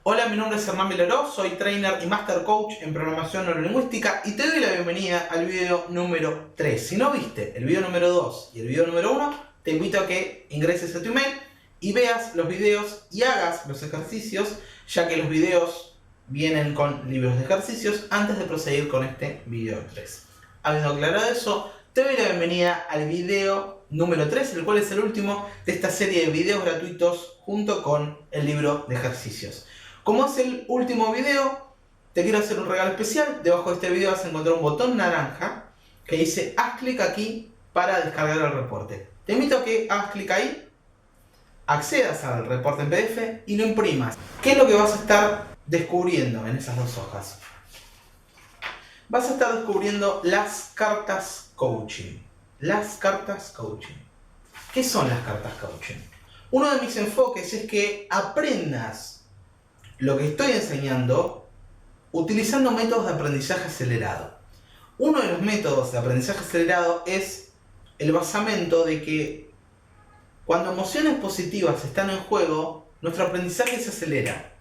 Hola, mi nombre es Hernán Vilaró, soy trainer y master coach en programación neurolingüística y te doy la bienvenida al video número 3. Si no viste el video número 2 y el video número 1, te invito a que ingreses a tu email y veas los videos y hagas los ejercicios, ya que los videos vienen con libros de ejercicios antes de proseguir con este video 3. Habiendo aclarado eso, te doy la bienvenida al video número 3, el cual es el último de esta serie de videos gratuitos junto con el libro de ejercicios. Como es el último video, te quiero hacer un regalo especial. Debajo de este video vas a encontrar un botón naranja que dice haz clic aquí para descargar el reporte. Te invito a que hagas clic ahí, accedas al reporte en PDF y lo imprimas. ¿Qué es lo que vas a estar descubriendo en esas dos hojas? Vas a estar descubriendo las cartas coaching. Las cartas coaching. ¿Qué son las cartas coaching? Uno de mis enfoques es que aprendas lo que estoy enseñando utilizando métodos de aprendizaje acelerado. Uno de los métodos de aprendizaje acelerado es el basamento de que cuando emociones positivas están en juego, nuestro aprendizaje se acelera.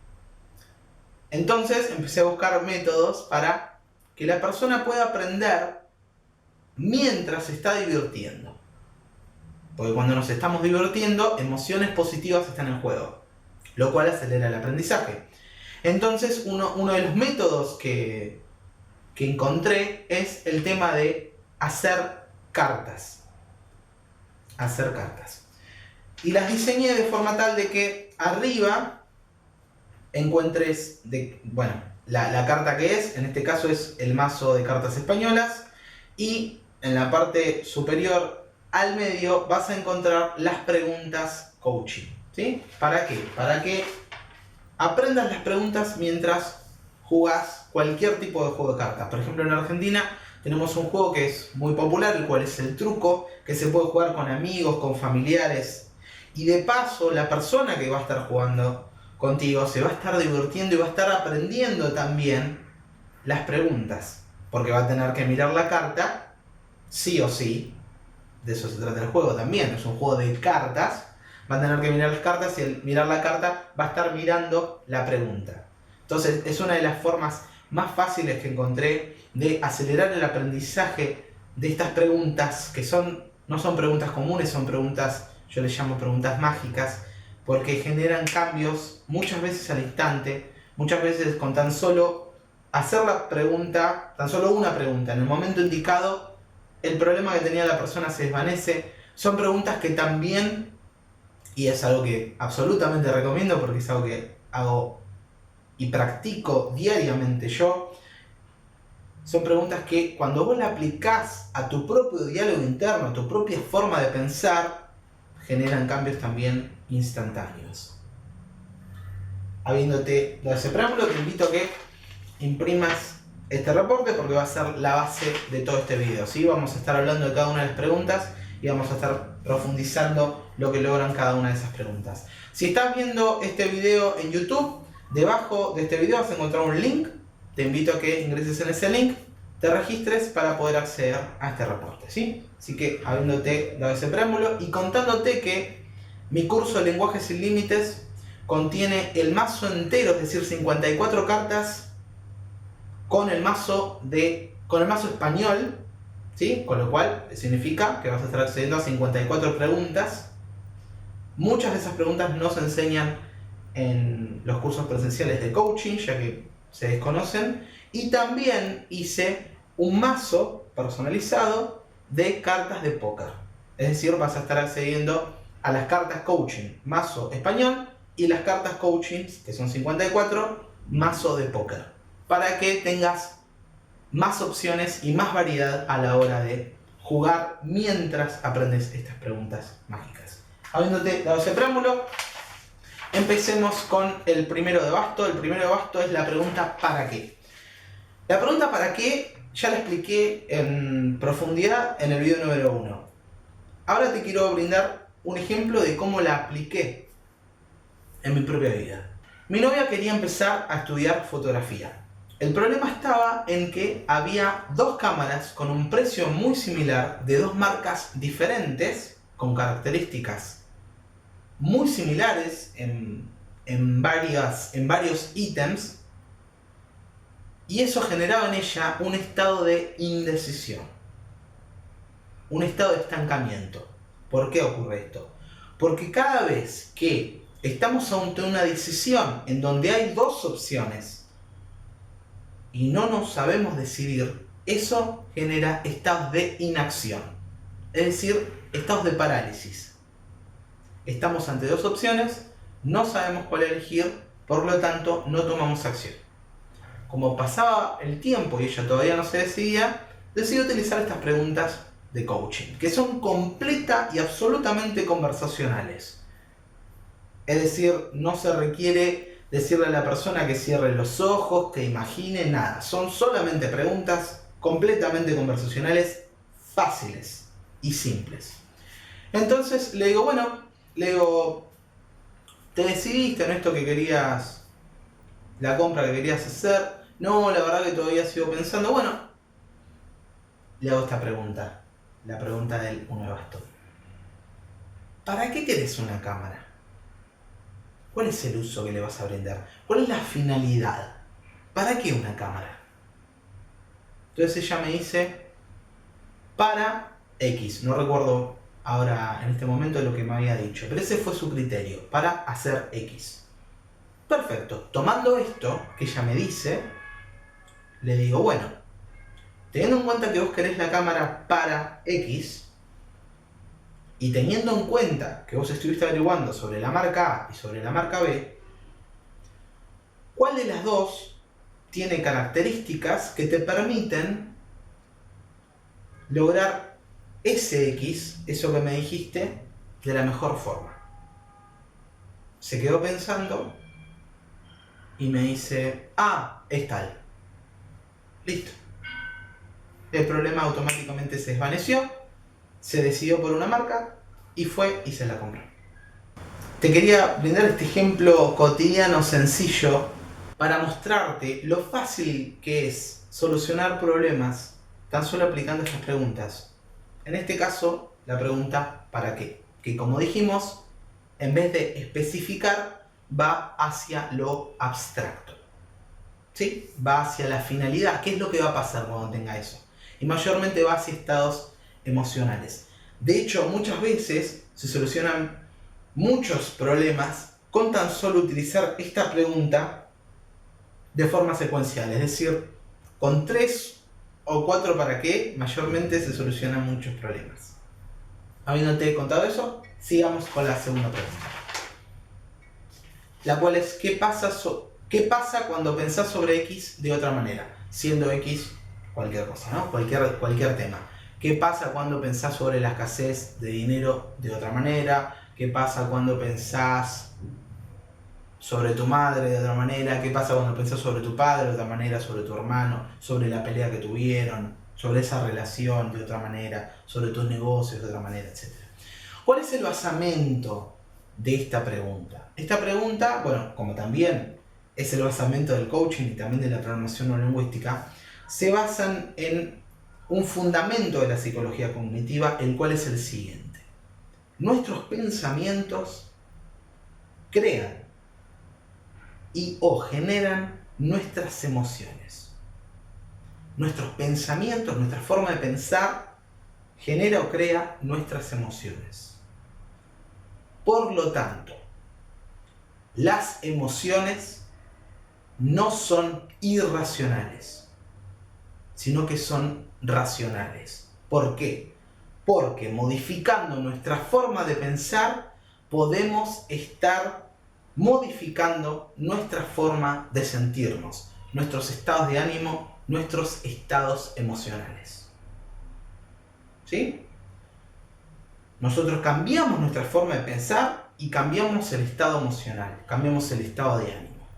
Entonces empecé a buscar métodos para que la persona pueda aprender mientras se está divirtiendo. Porque cuando nos estamos divirtiendo, emociones positivas están en juego, lo cual acelera el aprendizaje. Entonces, uno de los métodos que encontré es el tema de hacer cartas. Hacer cartas. Y las diseñé de forma tal de que arriba encuentres la carta que es, en este caso es el mazo de cartas españolas, y en la parte superior al medio vas a encontrar las preguntas coaching. ¿Sí? ¿Para qué? Para que aprendas las preguntas mientras jugás cualquier tipo de juego de cartas. Por ejemplo, en Argentina tenemos un juego que es muy popular, el cual es el truco, que se puede jugar con amigos, con familiares. Y de paso, la persona que va a estar jugando contigo se va a estar divirtiendo y va a estar aprendiendo también las preguntas. Porque va a tener que mirar la carta, sí o sí. De eso se trata el juego también, es un juego de cartas. Va a tener que mirar las cartas y al mirar la carta va a estar mirando la pregunta. Entonces es una de las formas más fáciles que encontré de acelerar el aprendizaje de estas preguntas que no son preguntas comunes, son preguntas, yo les llamo preguntas mágicas, porque generan cambios muchas veces al instante, muchas veces con tan solo hacer la pregunta, tan solo una pregunta, en el momento indicado, el problema que tenía la persona se desvanece. Son preguntas que también, y es algo que absolutamente recomiendo porque es algo que hago y practico diariamente yo, son preguntas que cuando vos la aplicás a tu propio diálogo interno, a tu propia forma de pensar, generan cambios también instantáneos. Habiéndote dado ese preámbulo, te invito a que imprimas este reporte porque va a ser la base de todo este video, ¿sí? Vamos a estar hablando de cada una de las preguntas y vamos a estar profundizando lo que logran cada una de esas preguntas. Si estás viendo este video en YouTube, debajo de este video vas a encontrar un link. Te invito a que ingreses en ese link, te registres para poder acceder a este reporte, ¿sí? Así que, habiéndote dado ese preámbulo y contándote que mi curso de Lenguajes sin Límites contiene el mazo entero, es decir, 54 cartas con el mazo español, ¿sí? Con lo cual significa que vas a estar accediendo a 54 preguntas. Muchas de esas preguntas no se enseñan en los cursos presenciales de coaching, ya que se desconocen. Y también hice un mazo personalizado de cartas de póker. Es decir, vas a estar accediendo a las cartas coaching, mazo español, y las cartas coaching, que son 54, mazo de póker, para que tengas más opciones y más variedad a la hora de jugar mientras aprendes estas preguntas mágicas. Habiéndote dado ese preámbulo, empecemos con el primero de basto. El primero de basto es la pregunta ¿para qué? La pregunta ¿para qué? Ya la expliqué en profundidad en el video número 1. Ahora te quiero brindar un ejemplo de cómo la apliqué en mi propia vida. Mi novia quería empezar a estudiar fotografía. El problema estaba en que había dos cámaras con un precio muy similar, de dos marcas diferentes, con características muy similares en en varios ítems, y eso generaba en ella un estado de indecisión, un estado de estancamiento. ¿Por qué ocurre esto? Porque cada vez que estamos ante una decisión en donde hay dos opciones y no nos sabemos decidir, eso genera estados de inacción, es decir, estados de parálisis. Estamos ante dos opciones, no sabemos cuál elegir, por lo tanto no tomamos acción. Como pasaba el tiempo y ella todavía no se decidía, decidió utilizar estas preguntas de coaching, que son completa y absolutamente conversacionales. Es decir, no se requiere decirle a la persona que cierre los ojos, que imagine, nada. Son solamente preguntas completamente conversacionales, fáciles y simples. Entonces le digo, ¿te decidiste en esto que querías, la compra que querías hacer? No, la verdad que todavía sigo pensando. Bueno, le hago esta pregunta, la pregunta del 1 de bastón. ¿Para qué querés una cámara? ¿Cuál es el uso que le vas a brindar? ¿Cuál es la finalidad? ¿Para qué una cámara? Entonces ella me dice, para X, no recuerdo ahora en este momento lo que me había dicho, pero ese fue su criterio, para hacer X. Perfecto, tomando esto que ella me dice, le digo, bueno, teniendo en cuenta que vos querés la cámara para X, y teniendo en cuenta que vos estuviste averiguando sobre la marca A y sobre la marca B, ¿cuál de las dos tiene características que te permiten lograr ese X, eso que me dijiste, de la mejor forma? Se quedó pensando y me dice, es tal. Listo. El problema automáticamente se desvaneció, se decidió por una marca y fue y se la compró. Te quería brindar este ejemplo cotidiano sencillo para mostrarte lo fácil que es solucionar problemas tan solo aplicando estas preguntas. En este caso, la pregunta ¿para qué? Que como dijimos, en vez de especificar, va hacia lo abstracto. ¿Sí? Va hacia la finalidad. ¿Qué es lo que va a pasar cuando tenga eso? Y mayormente va hacia estados emocionales. De hecho, muchas veces se solucionan muchos problemas con tan solo utilizar esta pregunta de forma secuencial. Es decir, con 3 o 4 para qué, mayormente se solucionan muchos problemas. Habiéndote contado eso, sigamos con la segunda pregunta. La cual es, ¿qué pasa cuando pensás sobre X de otra manera? Siendo X cualquier cosa, ¿no? Cualquier tema. ¿Qué pasa cuando pensás sobre la escasez de dinero de otra manera? ¿Qué pasa cuando pensás sobre tu madre de otra manera? ¿Qué pasa cuando pensás sobre tu padre de otra manera? Sobre tu hermano, sobre la pelea que tuvieron, sobre esa relación de otra manera, sobre tus negocios de otra manera, etc. ¿Cuál es el basamento de esta pregunta? Esta pregunta, bueno, como también es el basamento del coaching y también de la programación neurolingüística, se basan en un fundamento de la psicología cognitiva, el cual es el siguiente. Nuestros pensamientos crean y o generan nuestras emociones. Nuestros pensamientos, nuestra forma de pensar, genera o crea nuestras emociones. Por lo tanto, las emociones no son irracionales, sino que son racionales. ¿Por qué? Porque modificando nuestra forma de pensar, podemos estar modificando nuestra forma de sentirnos, nuestros estados de ánimo, nuestros estados emocionales. ¿Sí? Nosotros cambiamos nuestra forma de pensar y cambiamos el estado emocional, cambiamos el estado de ánimo.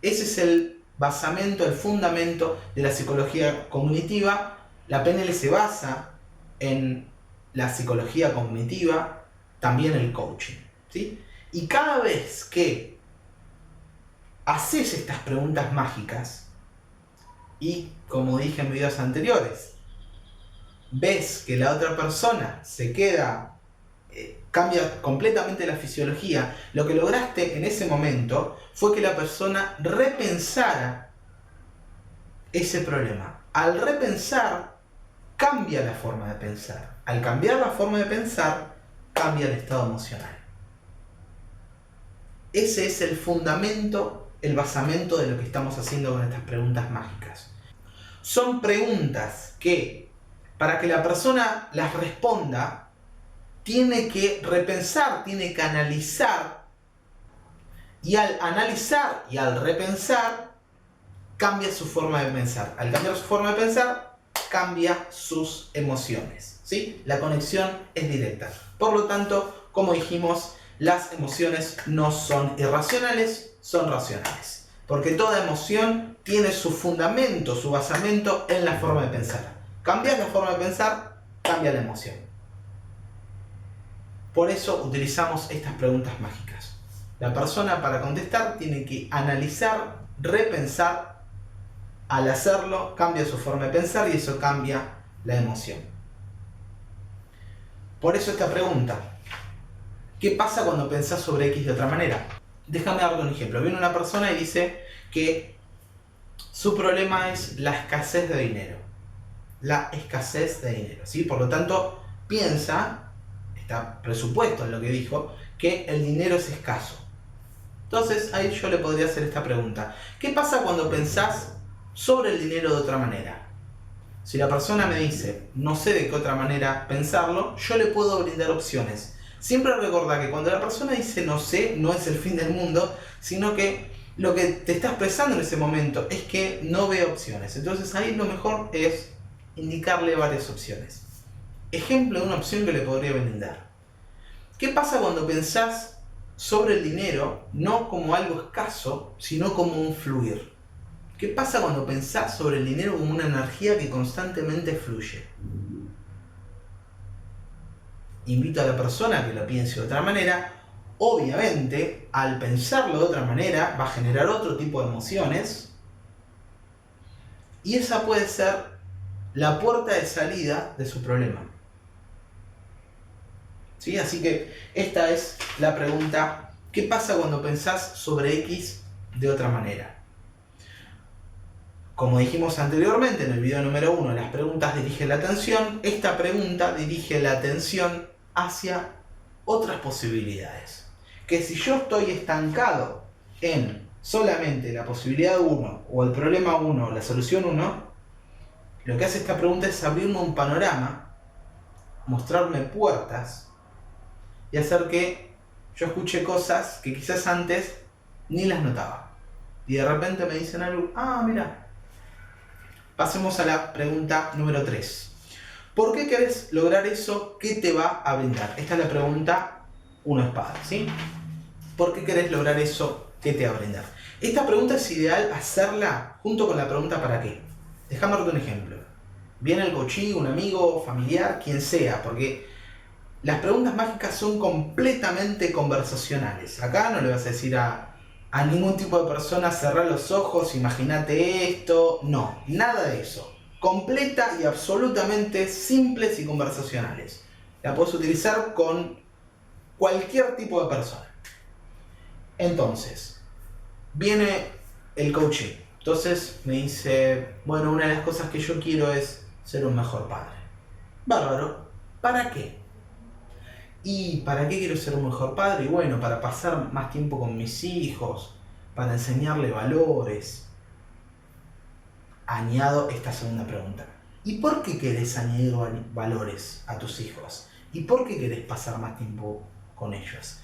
Ese es el basamento, el fundamento de la psicología cognitiva. La PNL se basa en la psicología cognitiva, también el coaching, ¿sí? Y cada vez que haces estas preguntas mágicas y, como dije en videos anteriores, ves que la otra persona se queda cambia completamente la fisiología. Lo que lograste en ese momento fue que la persona repensara ese problema. Al repensar, cambia la forma de pensar. Al cambiar la forma de pensar, cambia el estado emocional. Ese es el fundamento, el basamento de lo que estamos haciendo con estas preguntas mágicas. Son preguntas que, para que la persona las responda, tiene que repensar, tiene que analizar, y al analizar y al repensar, cambia su forma de pensar. Al cambiar su forma de pensar, cambia sus emociones, ¿sí? La conexión es directa. Por lo tanto, como dijimos, las emociones no son irracionales, son racionales. Porque toda emoción tiene su fundamento, su basamento en la forma de pensar. Cambias la forma de pensar, cambia la emoción. Por eso utilizamos estas preguntas mágicas. La persona, para contestar, tiene que analizar, repensar. Al hacerlo, cambia su forma de pensar y eso cambia la emoción. Por eso esta pregunta: ¿qué pasa cuando pensás sobre X de otra manera? Déjame darte un ejemplo. Viene una persona y dice que su problema es la escasez de dinero. La escasez de dinero, ¿sí? Por lo tanto, piensa, está presupuesto en lo que dijo, que el dinero es escaso. Entonces, ahí yo le podría hacer esta pregunta: ¿qué pasa cuando pensás sobre el dinero de otra manera? Si la persona me dice, no sé de qué otra manera pensarlo, yo le puedo brindar opciones. Siempre recordá que cuando la persona dice no sé, no es el fin del mundo, sino que lo que te está expresando en ese momento es que no ve opciones. Entonces ahí lo mejor es indicarle varias opciones. Ejemplo de una opción que le podría brindar: ¿qué pasa cuando pensás sobre el dinero no como algo escaso, sino como un fluir? ¿Qué pasa cuando pensás sobre el dinero como una energía que constantemente fluye? Invito a la persona a que lo piense de otra manera. Obviamente, al pensarlo de otra manera, va a generar otro tipo de emociones. Y esa puede ser la puerta de salida de su problema. ¿Sí? Así que esta es la pregunta: ¿qué pasa cuando pensás sobre X de otra manera? Como dijimos anteriormente en el video número 1, las preguntas dirigen la atención. Esta pregunta dirige la atención hacia otras posibilidades. Que si yo estoy estancado en solamente la posibilidad 1 o el problema 1 o la solución 1, lo que hace esta pregunta es abrirme un panorama, mostrarme puertas y hacer que yo escuche cosas que quizás antes ni las notaba. Y de repente me dicen algo: ah, mira. Pasemos a la pregunta número 3. ¿Por qué querés lograr eso? ¿Qué te va a brindar? Esta es la pregunta 1 espada, ¿sí? ¿Por qué querés lograr eso? ¿Qué te va a brindar? Esta pregunta es ideal hacerla junto con la pregunta ¿para qué? Déjame darte un ejemplo. Viene el coachí, un amigo, familiar, quien sea, porque las preguntas mágicas son completamente conversacionales. Acá no le vas a decir a ningún tipo de persona: cerrar los ojos, imagínate esto. No, nada de eso. Completa y absolutamente simples y conversacionales. La puedes utilizar con cualquier tipo de persona. Entonces, viene el coaching. Entonces me dice: bueno, una de las cosas que yo quiero es ser un mejor padre. Bárbaro. ¿Para qué? ¿Y para qué quiero ser un mejor padre? Y bueno, para pasar más tiempo con mis hijos, para enseñarle valores. Añado esta segunda pregunta: ¿y por qué querés añadir valores a tus hijos? ¿Y por qué querés pasar más tiempo con ellos?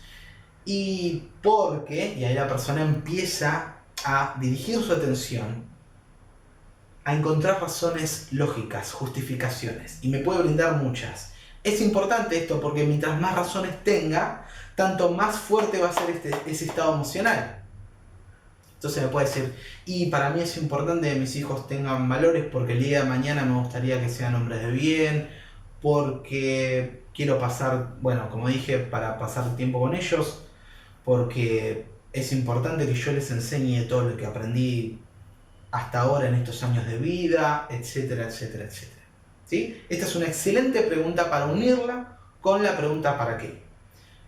Y porque, y ahí la persona empieza a dirigir su atención a encontrar razones lógicas, justificaciones, y me puede brindar muchas. Es importante esto porque mientras más razones tenga, tanto más fuerte va a ser ese estado emocional. Entonces me puede decir: y para mí es importante que mis hijos tengan valores porque el día de mañana me gustaría que sean hombres de bien, porque quiero pasar, bueno, como dije, para pasar tiempo con ellos, porque es importante que yo les enseñe todo lo que aprendí hasta ahora en estos años de vida, etcétera, etcétera, etcétera. ¿Sí? Esta es una excelente pregunta para unirla con la pregunta ¿para qué?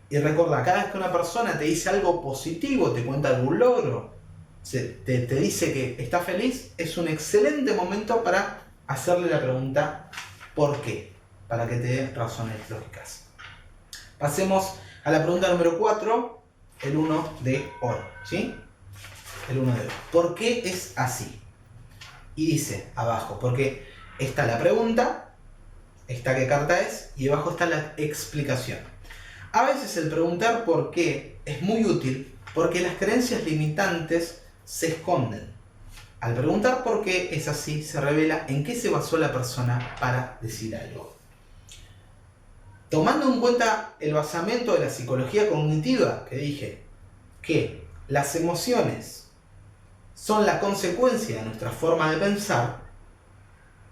Y recordá, cada vez que una persona te dice algo positivo, te cuenta algún logro, te dice que está feliz, es un excelente momento para hacerle la pregunta ¿por qué? Para que te dé razones lógicas. Pasemos a la pregunta número 4, el 1 de oro, ¿sí? El 1 de oro. ¿Por qué es así? Y dice abajo, porque está la pregunta, está qué carta es, y abajo está la explicación. A veces el preguntar por qué es muy útil porque las creencias limitantes se esconden. Al preguntar por qué es así, se revela en qué se basó la persona para decir algo. Tomando en cuenta el basamento de la psicología cognitiva, que dije que las emociones son la consecuencia de nuestra forma de pensar,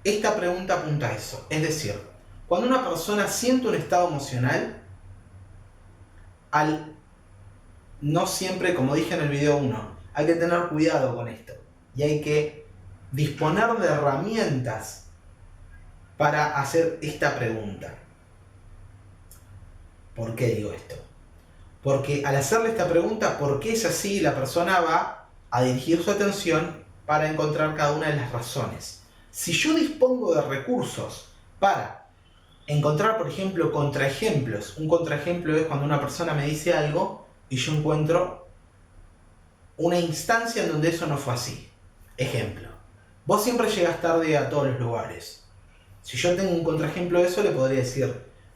esta pregunta apunta a eso. Es decir, cuando una persona siente un estado emocional, no siempre, como dije en el video 1, hay que tener cuidado con esto. Y hay que disponer de herramientas para hacer esta pregunta. ¿Por qué digo esto? Porque al hacerle esta pregunta, ¿por qué es así? La persona va a dirigir su atención para encontrar cada una de las razones. Si yo dispongo de recursos para encontrar, por ejemplo, contraejemplos. Un contraejemplo es cuando una persona me dice algo y yo encuentro una instancia en donde eso no fue así. Ejemplo. Vos siempre llegas tarde a todos los lugares. Si yo tengo un contraejemplo de eso, le podría decir,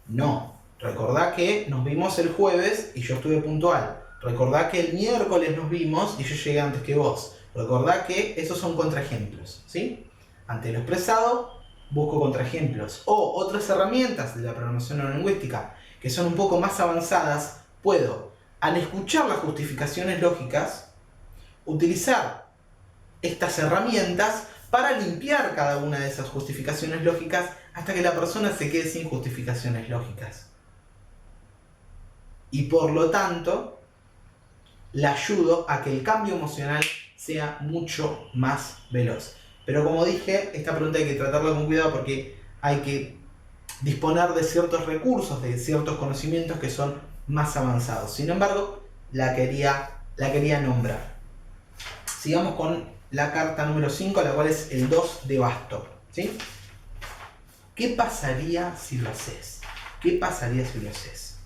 no, recordá que nos vimos el jueves y yo estuve puntual. Recordá que el miércoles nos vimos y yo llegué antes que vos. Recordá que esos son contraejemplos, ¿sí? Ante lo expresado, busco contraejemplos. O otras herramientas de la programación neurolingüística que son un poco más avanzadas, puedo, al escuchar las justificaciones lógicas, utilizar estas herramientas para limpiar cada una de esas justificaciones lógicas hasta que la persona se quede sin justificaciones lógicas. Y por lo tanto, le ayudo a que el cambio emocional sea mucho más veloz. Pero como dije, esta pregunta hay que tratarla con cuidado porque hay que disponer de ciertos recursos, de ciertos conocimientos que son más avanzados. Sin embargo, la quería nombrar. Sigamos con la carta número 5, la cual es el 2 de basto, ¿sí? ¿Qué pasaría si lo haces? ¿Qué pasaría si lo haces?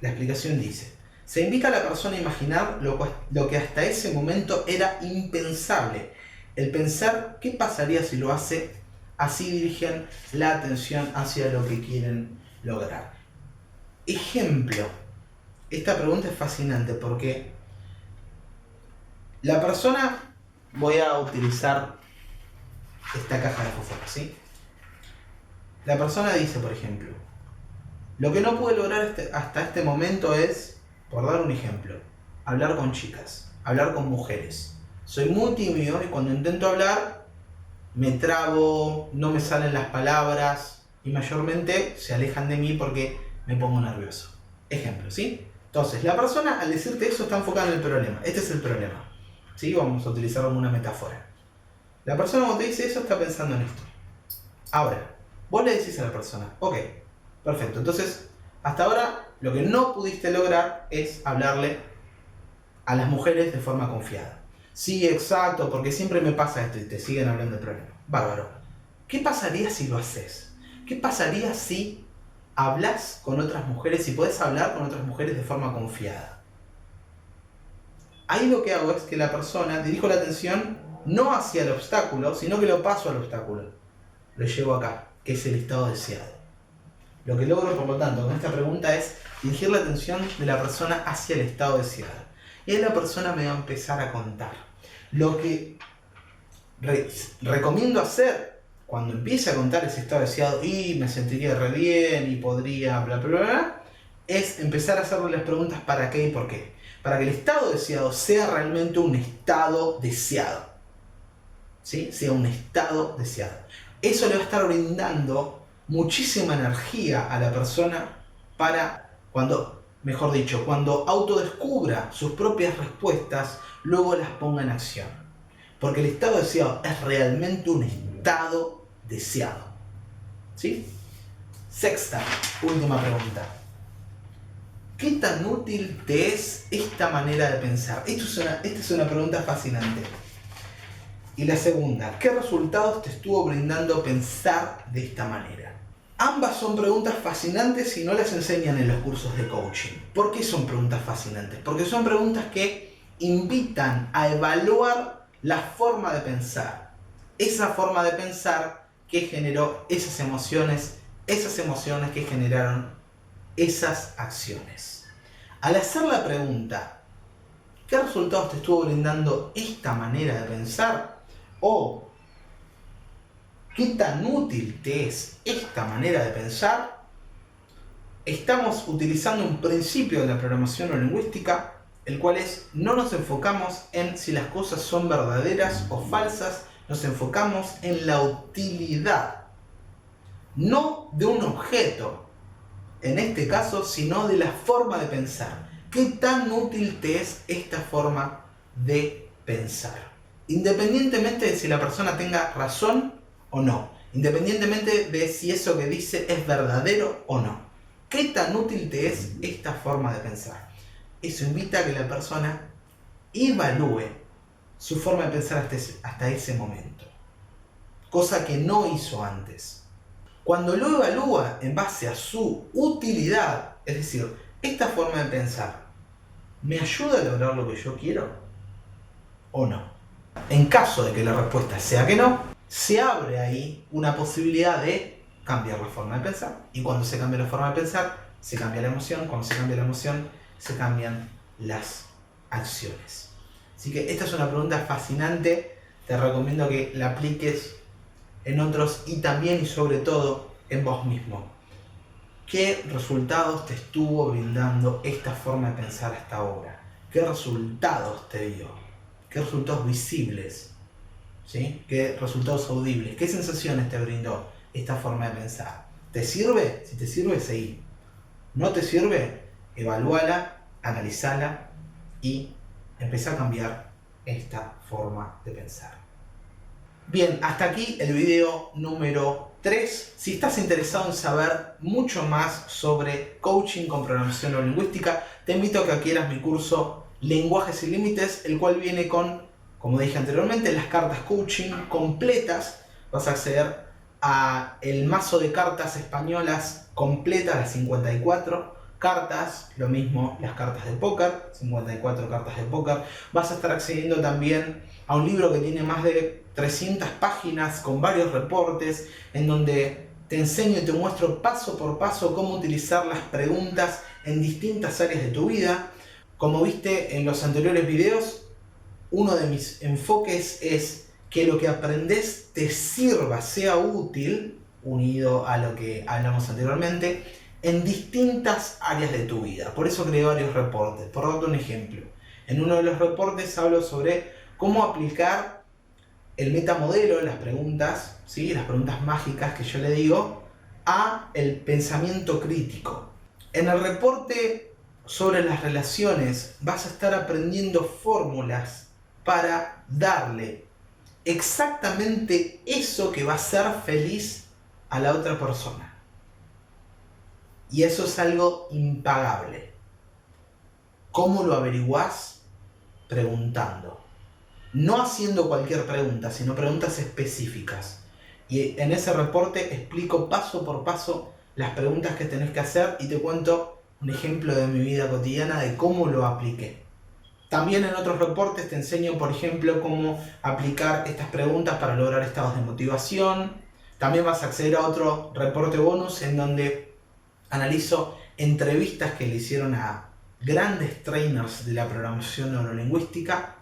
La explicación dice, se invita a la persona a imaginar lo que hasta ese momento era impensable. El pensar qué pasaría si lo hace, así dirigen la atención hacia lo que quieren lograr. Ejemplo, esta pregunta es fascinante porque la persona, voy a utilizar esta caja de fósforo, ¿sí? La persona dice, por ejemplo, lo que no pude lograr hasta este momento es, por dar un ejemplo, hablar con chicas, hablar con mujeres. Soy muy tímido y cuando intento hablar me trabo, no me salen las palabras y mayormente se alejan de mí porque me pongo nervioso. Ejemplo, ¿sí? Entonces, la persona al decirte eso está enfocada en el problema. Este es el problema, ¿sí? Vamos a utilizarlo como una metáfora. La persona cuando te dice eso está pensando en esto. Ahora, vos le decís a la persona, ok, perfecto. Entonces, hasta ahora lo que no pudiste lograr es hablarle a las mujeres de forma confiada. Sí, exacto, porque siempre me pasa esto y te siguen hablando del problema. Bárbaro. ¿Qué pasaría si lo haces? ¿Qué pasaría si hablas con otras mujeres, si podés hablar con otras mujeres de forma confiada? Ahí lo que hago es que la persona, dirijo la atención no hacia el obstáculo, sino que lo paso al obstáculo. Lo llevo acá, que es el estado deseado. Lo que logro, por lo tanto, con esta pregunta es dirigir la atención de la persona hacia el estado deseado. Y ahí la persona me va a empezar a contar. Lo que recomiendo hacer cuando empiece a contar ese estado deseado y me sentiría re bien y podría bla bla bla, es empezar a hacerle las preguntas para qué y por qué. Para que el estado deseado sea realmente un estado deseado. ¿Sí? Sea un estado deseado. Eso le va a estar brindando muchísima energía a la persona para cuando autodescubra sus propias respuestas, luego las ponga en acción. Porque el estado deseado es realmente un estado deseado. ¿Sí? Sexta, última pregunta. ¿Qué tan útil te es esta manera de pensar? Esta es una pregunta fascinante. Y la segunda, ¿qué resultados te estuvo brindando pensar de esta manera? Ambas son preguntas fascinantes y no las enseñan en los cursos de coaching. ¿Por qué son preguntas fascinantes? Porque son preguntas que invitan a evaluar la forma de pensar. Esa forma de pensar que generó esas emociones que generaron esas acciones. Al hacer la pregunta, ¿qué resultados te estuvo brindando esta manera de pensar? O ¿qué tan útil te es esta manera de pensar? Estamos utilizando un principio de la programación neurolingüística, el cual es: no nos enfocamos en si las cosas son verdaderas o falsas, nos enfocamos en la utilidad, no de un objeto, en este caso, sino de la forma de pensar. ¿Qué tan útil te es esta forma de pensar? Independientemente de si la persona tenga razón o no, independientemente de si eso que dice es verdadero o no. ¿Qué tan útil te es esta forma de pensar? Eso invita a que la persona evalúe su forma de pensar hasta ese momento, cosa que no hizo antes. Cuando lo evalúa en base a su utilidad, es decir, esta forma de pensar, ¿me ayuda a lograr lo que yo quiero o no? En caso de que la respuesta sea que no, se abre ahí una posibilidad de cambiar la forma de pensar. Y cuando se cambia la forma de pensar, se cambia la emoción. Cuando se cambia la emoción, se cambian las acciones. Así que esta es una pregunta fascinante. Te recomiendo que la apliques en otros y también y sobre todo en vos mismo. ¿Qué resultados te estuvo brindando esta forma de pensar hasta ahora? ¿Qué resultados te dio? ¿Qué resultados visibles? ¿Sí? ¿Qué resultados audibles? ¿Qué sensaciones te brindó esta forma de pensar? ¿Te sirve? Si te sirve, seguí. ¿No te sirve? Evalúala, analizala y empezá a cambiar esta forma de pensar. Bien, hasta aquí el video número 3. Si estás interesado en saber mucho más sobre coaching con programación neurolingüística, te invito a que adquieras mi curso Lenguajes sin Límites, el cual viene con, como dije anteriormente, las cartas coaching completas. Vas a acceder a el mazo de cartas españolas completas, las 54 cartas, lo mismo las cartas de póker, 54 cartas de póker. Vas a estar accediendo también a un libro que tiene más de 300 páginas con varios reportes, en donde te enseño y te muestro paso por paso cómo utilizar las preguntas en distintas áreas de tu vida. Como viste en los anteriores videos, uno de mis enfoques es que lo que aprendes te sirva, sea útil, unido a lo que hablamos anteriormente, en distintas áreas de tu vida. Por eso creé varios reportes. Por darte un ejemplo, en uno de los reportes hablo sobre cómo aplicar el metamodelo, las preguntas, ¿sí? Las preguntas mágicas que yo le digo, a el pensamiento crítico. En el reporte sobre las relaciones vas a estar aprendiendo fórmulas para darle exactamente eso que va a hacer feliz a la otra persona. Y eso es algo impagable. ¿Cómo lo averiguás? Preguntando. No haciendo cualquier pregunta, sino preguntas específicas. Y en ese reporte explico paso por paso las preguntas que tenés que hacer y te cuento un ejemplo de mi vida cotidiana de cómo lo apliqué. También en otros reportes te enseño, por ejemplo, cómo aplicar estas preguntas para lograr estados de motivación. También vas a acceder a otro reporte bonus en donde analizo entrevistas que le hicieron a grandes trainers de la programación neurolingüística.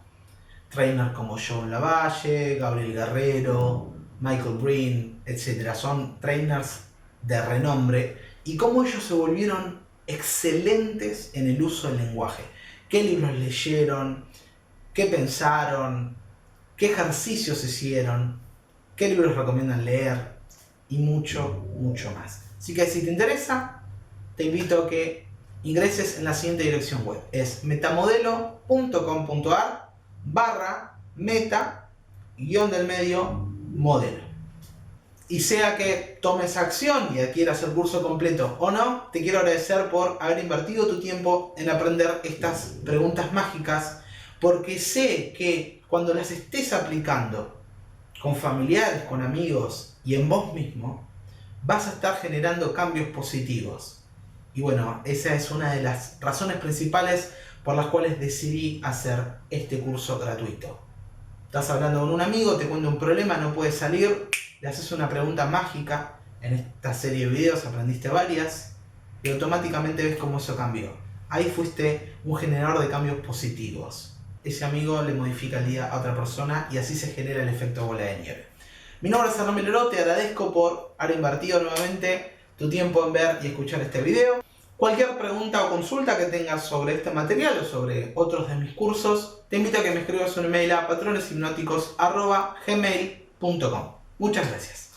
Trainers como John Lavalle, Gabriel Guerrero, Michael Green, etc. Son trainers de renombre y cómo ellos se volvieron excelentes en el uso del lenguaje. ¿Qué libros leyeron? ¿Qué pensaron? ¿Qué ejercicios hicieron? ¿Qué libros recomiendan leer? Y mucho, mucho más. Así que si te interesa, te invito a que ingreses en la siguiente dirección web. Es metamodelo.com.ar/meta-modelo. Y sea que tomes acción y adquieras el curso completo o no, te quiero agradecer por haber invertido tu tiempo en aprender estas preguntas mágicas, porque sé que cuando las estés aplicando con familiares, con amigos y en vos mismo, vas a estar generando cambios positivos. Y bueno, esa es una de las razones principales por las cuales decidí hacer este curso gratuito. Estás hablando con un amigo, te cuenta un problema, no puedes salir, le haces una pregunta mágica. En esta serie de videos aprendiste varias y automáticamente ves cómo eso cambió. Ahí fuiste un generador de cambios positivos. Ese amigo le modifica el día a otra persona y así se genera el efecto bola de nieve. Mi nombre es Hernán Melero, te agradezco por haber invertido nuevamente tu tiempo en ver y escuchar este video. Cualquier pregunta o consulta que tengas sobre este material o sobre otros de mis cursos, te invito a que me escribas un email a patroneshipnóticos@gmail.com. Muchas gracias.